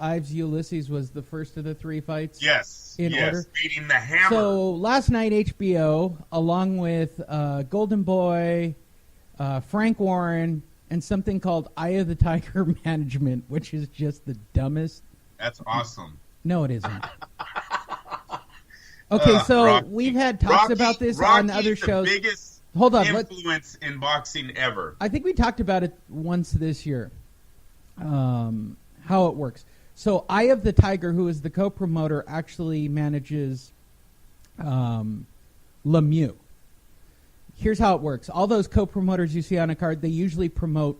Ives Ulysses was the first of the three fights? Yes. In order? Beating the Hammer. So last night, HBO, along with Golden Boy, Frank Warren, and something called Eye of the Tiger Management, which is just the dumbest. That's awesome. No, it isn't. Okay, so Rocky, we've had talks about this on other shows. The biggest Hold on, influence in boxing ever. I think we talked about it once this year, how it works. So Eye of the Tiger, who is the co-promoter, actually manages Lemieux. Here's how it works. All those co-promoters you see on a card, they usually promote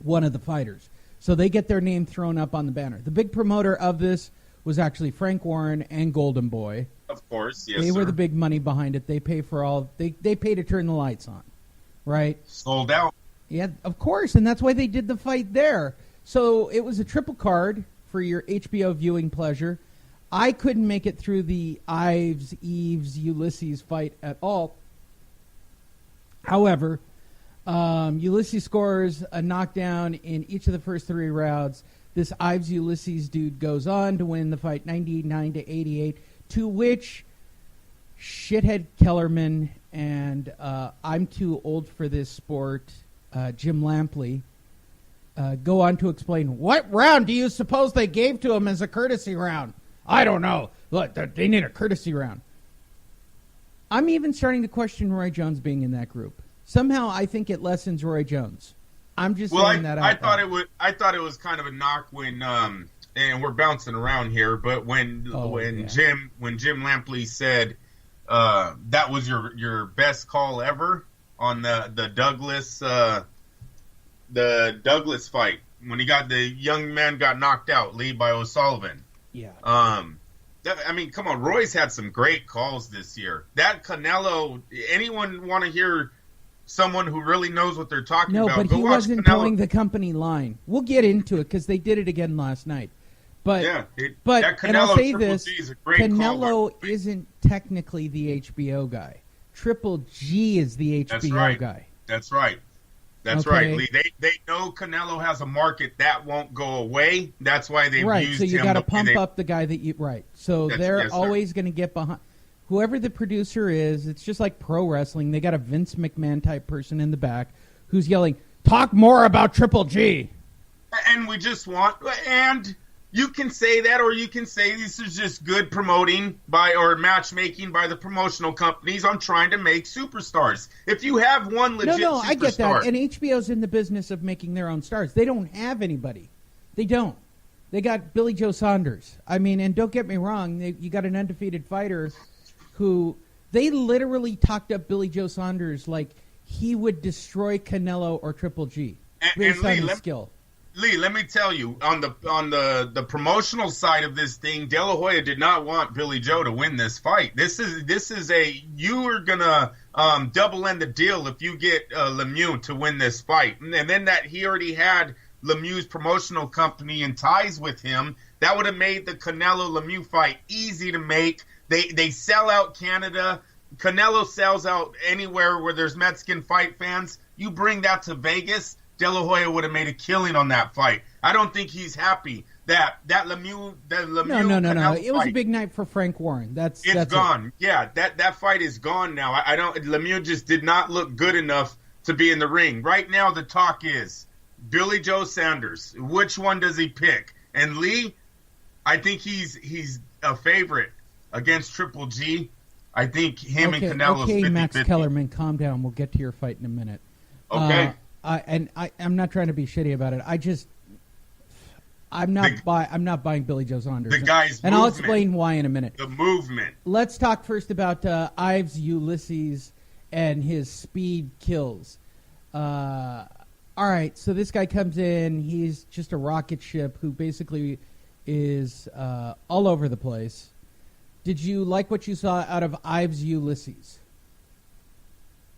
one of the fighters. So they get their name thrown up on the banner. The big promoter of this was actually Frank Warren and Golden Boy. Of course, yes, They were the big money behind it. They pay for all. They pay to turn the lights on, right? Sold out. Yeah, of course, and that's why they did the fight there. So it was a triple card for your HBO viewing pleasure. I couldn't make it through the Yves Ulysses fight at all. However, Ulysses scores a knockdown in each of the first three rounds. This Yves Ulysses dude goes on to win the fight 99-88, to which shithead Kellerman and I'm too old for this sport, Jim Lampley, go on to explain, what round do you suppose they gave to him as a courtesy round? I don't know. Look, they need a courtesy round. I'm even starting to question Roy Jones being in that group. Somehow I think it lessens Roy Jones. I'm just saying that out. I thought it was kind of a knock when and we're bouncing around here, but when Jim Lampley said that was your best call ever on the Douglas fight when the young man got knocked out, Lee, by O'Sullivan. Yeah. I mean, come on, Roy's had some great calls this year. That Canelo, anyone want to hear someone who really knows what they're talking about? No, but he wasn't towing the company line. We'll get into it because they did it again last night. But and I'll say this, Canelo isn't technically the HBO guy. Triple G is the HBO guy. That's right. That's right, Lee. They know Canelo has a market that won't go away. That's why they've used him. So you got to pump up the guy that you So they're always going to get behind whoever the producer is. It's just like pro wrestling. They got a Vince McMahon type person in the back who's yelling, "Talk more about Triple G." And we just want you can say that, or you can say this is just good promoting or matchmaking by the promotional companies on trying to make superstars. If you have one legit superstar. I get that. And HBO's in the business of making their own stars. They don't have anybody. They don't. They got Billy-Joe-Saunders. I mean, and don't get me wrong, you got an undefeated fighter who they literally talked up Billy-Joe-Saunders like he would destroy Canelo or Triple G based on his skill. Lee, let me tell you, on the promotional side of this thing, De La Hoya did not want Billy Joe to win this fight. This is you are gonna double end the deal if you get Lemieux to win this fight, and then that he already had Lemieux's promotional company and ties with him. That would have made the Canelo Lemieux fight easy to make. They sell out Canada. Canelo sells out anywhere where there's Mexican fight fans. You bring that to Vegas, De La Hoya would have made a killing on that fight. I don't think he's happy that Lemieux. No. It was a big night for Frank Warren. That's gone. Yeah, that fight is gone now. Lemieux just did not look good enough to be in the ring. Right now, the talk is Billy-Joe-Saunders. Which one does he pick? And Lee, I think he's a favorite against Triple G. I think him and Canelo's 50-50. Max Kellerman, calm down. We'll get to your fight in a minute. Okay. I'm not trying to be shitty about it. I'm not buying Billy-Joe-Saunders. The guy's and movement. I'll explain why in a minute. The movement. Let's talk first about Yves Ulysses and his speed kills. All right, so this guy comes in. He's just a rocket ship who basically is all over the place. Did you like what you saw out of Yves Ulysses?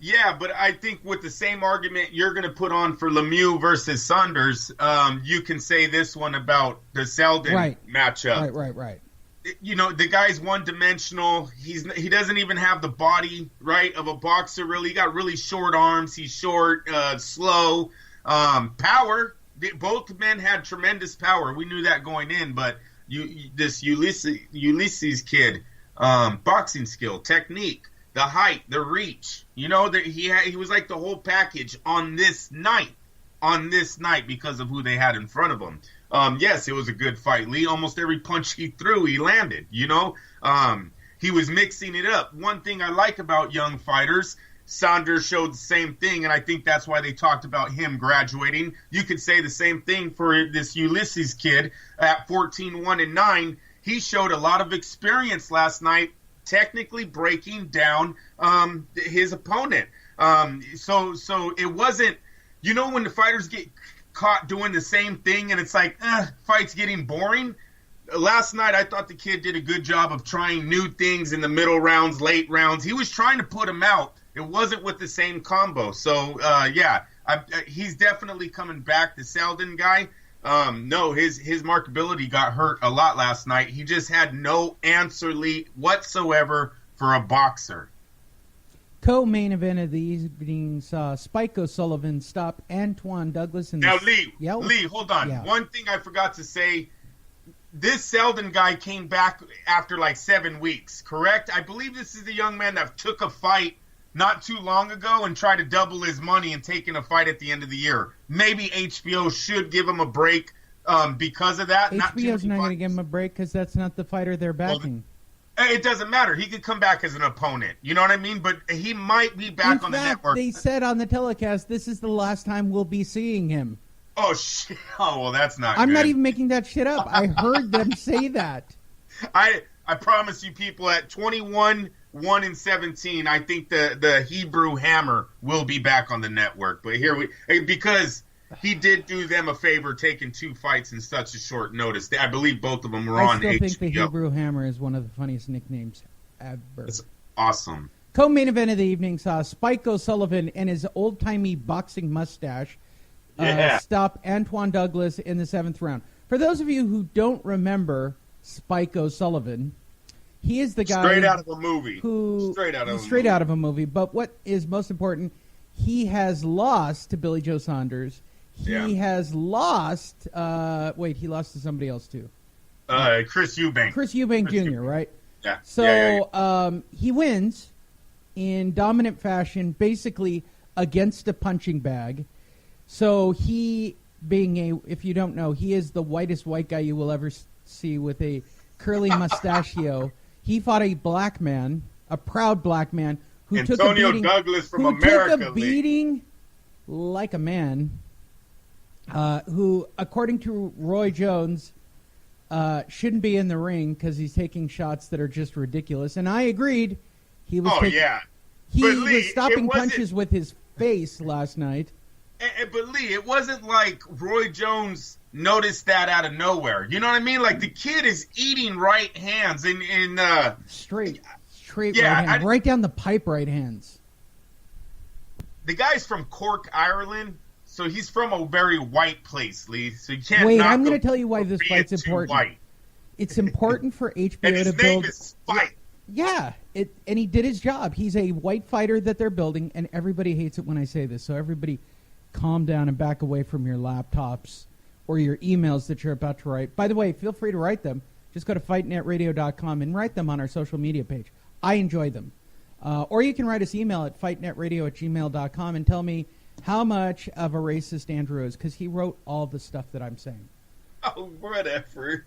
Yeah, but I think with the same argument you're going to put on for Lemieux versus Saunders, you can say this one about the Selden matchup. Right. You know, the guy's one-dimensional. He doesn't even have the body, of a boxer, really. He got really short arms. He's short, slow. Power, both men had tremendous power. We knew that going in, but this Ulysses kid, boxing skill, technique, the height, the reach. You know, he was like the whole package on this night. Because of who they had in front of him. Yes, it was a good fight. Lee, almost every punch he threw, he landed, you know. He was mixing it up. One thing I like about young fighters, Saunders showed the same thing, and I think that's why they talked about him graduating. You could say the same thing for this Ulysses kid at 14-1-9. He showed a lot of experience last night, technically breaking down his opponent. So it wasn't, you know, when the fighters get caught doing the same thing and it's like, fight's getting boring. Last night, I thought the kid did a good job of trying new things in the middle rounds, late rounds. He was trying to put him out. It wasn't with the same combo. So, he's definitely coming back. The Selden guy, no, his marketability got hurt a lot last night. He just had no answer whatsoever for a boxer. Co-main event of the evening saw Spike O'Sullivan stop Antoine Douglas in the... Now, Lee, hold on. Yeah. One thing I forgot to say, this Selden guy came back after like 7 weeks, correct? I believe this is the young man that took a fight not too long ago and tried to double his money and taking a fight at the end of the year. Maybe HBO should give him a break because of that. HBO's not going to give him a break because that's not the fighter they're backing. It doesn't matter. He could come back as an opponent. You know what I mean? But he might be back on the network. They said on the telecast, this is the last time we'll be seeing him. Oh, shit. Oh, well, that's not I'm good. not even making that shit up. I heard them say that. I promise you people, at 21-1-17, I think the Hebrew Hammer will be back on the network. But because he did do them a favor taking 2 fights in such a short notice. I believe both of them were on HBO. I still think the Hebrew Hammer is one of the funniest nicknames ever. It's awesome. Co-main event of the evening saw Spike O'Sullivan and his old-timey boxing mustache stop Antoine Douglas in the 7th round. For those of you who don't remember Spike O'Sullivan, he is the guy straight out of a movie. Straight out of a movie. But what is most important, he has lost to Billy-Joe-Saunders. He has lost. He lost to somebody else too. Chris Eubank. Chris Eubank Jr. Right? Yeah. So he wins in dominant fashion, basically against a punching bag. So he, if you don't know, he is the whitest white guy you will ever see with a curly mustachio. He fought a black man, a proud black man, who took a beating. Douglas from America. Took a beating like a man. Who, according to Roy Jones, shouldn't be in the ring because he's taking shots that are just ridiculous. And I agreed. He was He was stopping punches with his face last night. But Lee, it wasn't like Roy Jones noticed that out of nowhere. You know what I mean? Like, the kid is eating right hands straight right hand, right down the pipe right hands. The guy's from Cork, Ireland. So he's from a very white place, Lee. So you can't. Wait, I'm going to tell you why this fight's important. White. It's important for HBO and his to build. Name is Spike. Yeah, and he did his job. He's a white fighter that they're building, and everybody hates it when I say this. So everybody, calm down and back away from your laptops or your emails that you're about to write. By the way, feel free to write them. Just go to fightnetradio.com and write them on our social media page. I enjoy them. Or you can write us email at fightnetradio@gmail.com and tell me how much of a racist Andrew is, because he wrote all the stuff that I'm saying. Oh, whatever.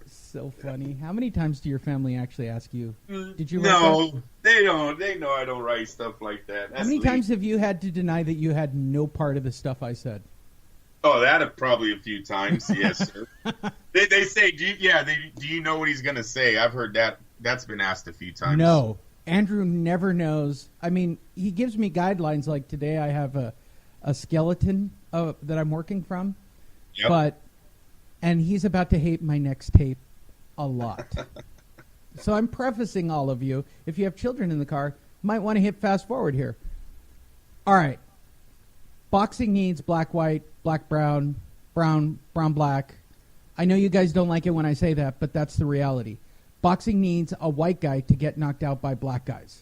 So funny. How many times do your family actually ask you? Did you? No, they don't. They know I don't write stuff like that. How many times have you had to deny that you had no part of the stuff I said? Oh, that probably a few times. Yes, sir. They say, do you know what he's going to say? I've heard that. That's been asked a few times. No. Andrew never knows. I mean, he gives me guidelines. Like today, I have a skeleton that I'm working from. Yep. And he's about to hate my next tape a lot. So I'm prefacing all of you. If you have children in the car, might want to hit fast forward here. All right. Boxing needs black, white, black, brown, brown, brown, black. I know you guys don't like it when I say that, but that's the reality. Boxing needs a white guy to get knocked out by black guys.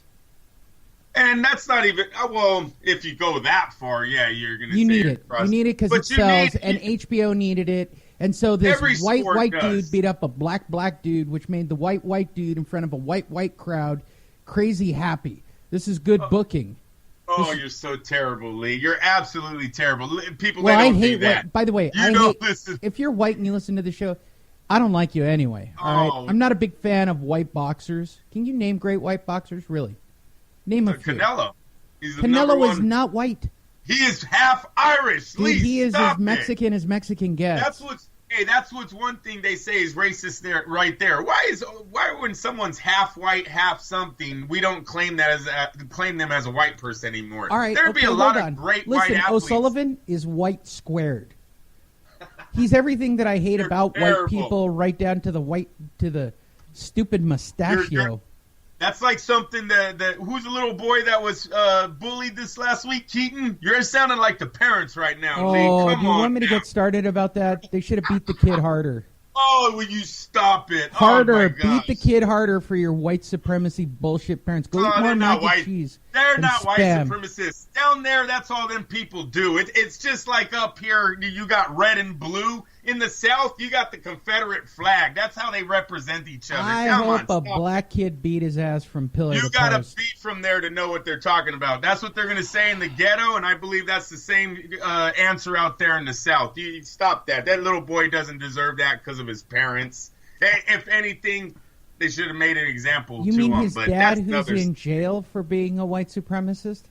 And that's not even well. If you go that far, yeah, you're gonna. You need it. You need it because it sells, and HBO needed it. And so this white dude beat up a black dude, which made the white dude in front of a white crowd crazy happy. This is good booking. Oh, you're so terrible, Lee. You're absolutely terrible. People, well, they don't I hate do that. By the way, if you're white and you listen to the show, I don't like you anyway. All right? I'm not a big fan of white boxers. Can you name great white boxers? Really? Name a few. Canelo. Canelo is not white. He is half Irish. Lee, he is as Mexican as Mexican gets. That's what's one thing they say is racist there, right there. Why when someone's half white, half something, we don't claim them as a white person anymore? All right, there'd be a lot of great white athletes. O'Sullivan is white squared. He's everything that I hate about white people, right down to the stupid mustachio. That's like something that who's the little boy that was bullied this last week, Keaton? You're sounding like the parents right now, Lee. Come on. Do you want me to get started about that? They should have beat the kid harder. Oh, will you stop it? Harder. Beat the kid harder for your white supremacy bullshit parents. Go eat more mac and cheese. They're not white supremacists. Down there, that's all them people do. It's just like up here, you got red and blue. In the South, you got the Confederate flag. That's how they represent each other. I hope a black kid beat his ass from pillar to post. You got to beat from there to know what they're talking about. That's what they're going to say in the ghetto, and I believe that's the same answer out there in the South. You stop that. That little boy doesn't deserve that because of his parents. If anything, they should have made an example to him. You mean his dad who's in jail for being a white supremacist?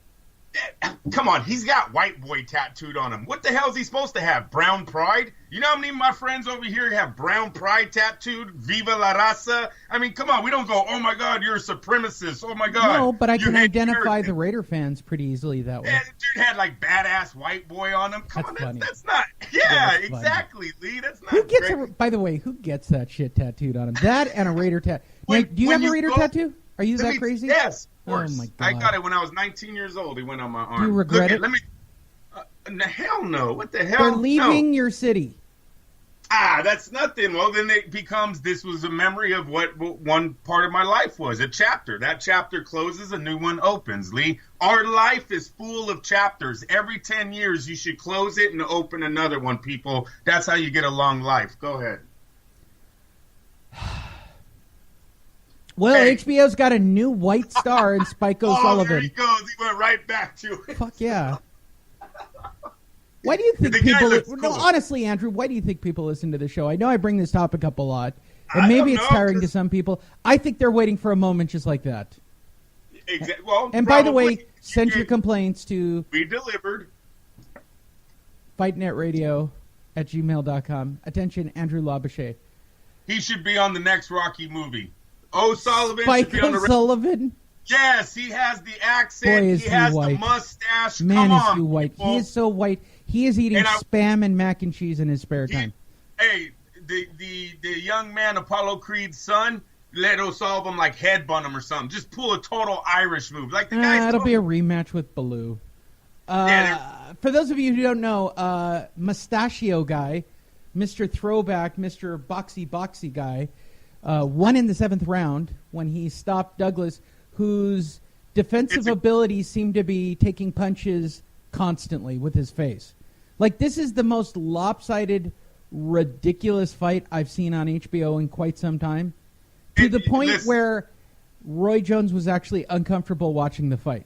Come on, he's got white boy tattooed on him. What the hell is he supposed to have? Brown pride? You know how many of my friends over here have brown pride tattooed? Viva la raza? I mean, come on, we don't go, oh my God, you're a supremacist. Oh my God. No, but I can identify the Raider fans pretty easily that way. Yeah, the dude had like badass white boy on him. Come on, that's not. Yeah, that's exactly, Lee. That's not. Who gets by the way, who gets that shit tattooed on him? That and a Raider tattoo. Do you have a Raider tattoo? Are you that crazy? Yes. Oh my God! I got it when I was 19 years old. It went on my arm. Do you regret it? Hell no. What the hell? They're leaving your city. That's nothing. Well, then it becomes, this was a memory of what one part of my life was, a chapter. That chapter closes, a new one opens, Lee. Our life is full of chapters. Every 10 years, you should close it and open another one, people. That's how you get a long life. Go ahead. Well, HBO's got a new white star in Spike O'Sullivan. There he goes. He went right back to it. Fuck yeah. Why do you think people... No, honestly, Andrew, why do you think people listen to the show? I know I bring this topic up a lot, and maybe it's tiring to some people. I think they're waiting for a moment just like that. Exactly. Well, and by the way, send your complaints to... We delivered. FightNetRadio@gmail.com. Attention, Andrew Labouche. He should be on the next Rocky movie. O'Sullivan Spike O'Sullivan? Yes, he has the accent. Boy, is he has white. The mustache. Man, Come is on, he white. people. He is so white. He is eating Spam and mac and cheese in his spare time. The young man, Apollo Creed's son, let O'Sullivan like headbutt him or something. Just pull a total Irish move. Like the guy's it'll be a rematch with Baloo. For those of you who don't know, Mustachio guy, Mr. Throwback, Mr. Boxy guy, won in the 7th round when he stopped Douglas, whose defensive abilities seem to be taking punches constantly with his face. Like, this is the most lopsided, ridiculous fight I've seen on HBO in quite some time. To the point where Roy Jones was actually uncomfortable watching the fight.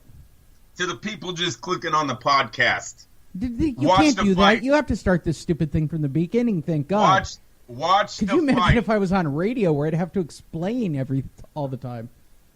To the people just clicking on the podcast. You can't do that. You have to start this stupid thing from the beginning, thank God. Watch Could you imagine if I was on radio where I'd have to explain all the time?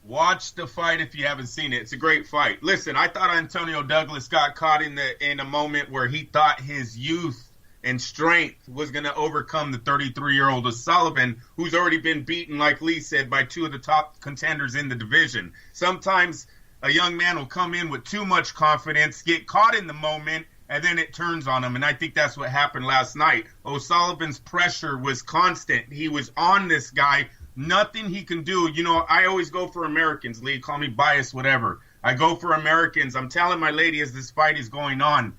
Watch the fight if you haven't seen it. It's a great fight. Listen, I thought Antonio Douglas got caught in a moment where he thought his youth and strength was going to overcome the 33-year-old O'Sullivan, who's already been beaten, like Lee said, by two of the top contenders in the division. Sometimes a young man will come in with too much confidence, get caught in the moment, and then it turns on him. And I think that's what happened last night. O'Sullivan's pressure was constant. He was on this guy. Nothing he can do. You know, I always go for Americans, Lee. Call me biased, whatever. I go for Americans. I'm telling my lady as this fight is going on,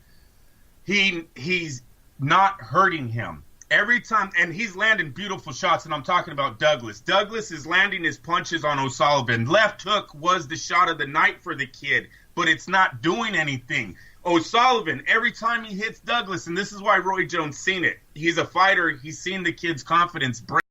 he's not hurting him. Every time, and he's landing beautiful shots, and I'm talking about Douglas. Douglas is landing his punches on O'Sullivan. Left hook was the shot of the night for the kid, but it's not doing anything. O'Sullivan, every time he hits Douglas, and this is why Roy Jones seen it. He's a fighter. He's seen the kid's confidence break.